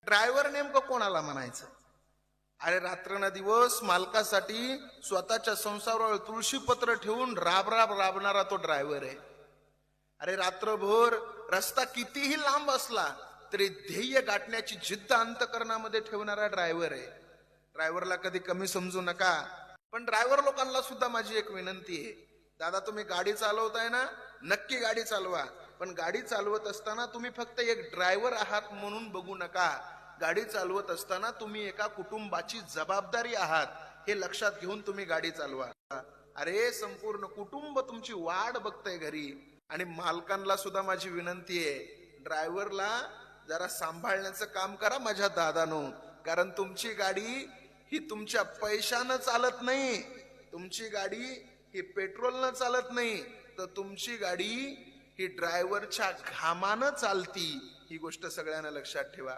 Driver नेमकं कोणाला म्हणायचं? अरे रात्र ना दिवस मालकासाठी स्वतःच्या संसारावर तुळशीपत्र ठेवून राबणारा तो ड्रायव्हर आहे. अरे रात्रभर रस्ता कितीही लांब असला तरी ध्येय गाठण्याची जिद्द अंतकरणामध्ये ठेवणारा ड्रायव्हर आहे. ड्रायव्हरला कधी कमी समजू नका. पण ड्रायव्हर लोकांना सुद्धा माझी एक विनंती आहे, दादा तुम्ही गाडी चालवताय ना, नक्की गाडी चालवा, पण गाडी चालवत असताना तुम्ही फक्त एक ड्रायव्हर आहात म्हणून बघू नका. गाडी चालवत असताना तुम्ही एका कुटुंबाची जबाबदारी आहात हे लक्षात घेऊन तुम्ही गाडी चालवा. अरे संपूर्ण कुटुंब तुमची वाट बघतंय घरी. आणि मालकांना सुद्धा माझी विनंती आहे, ड्रायव्हरला जरा सांभाळण्याचं काम करा माझ्या दादानो. कारण तुमची गाडी ही तुमच्या पैशानं चालत नाही, तुमची गाडी ही पेट्रोलनं चालत नाही, तर तुमची गाडी ही ड्रायव्हरच्या घामानं चालती. ही गोष्ट सगळ्यांना लक्षात ठेवा.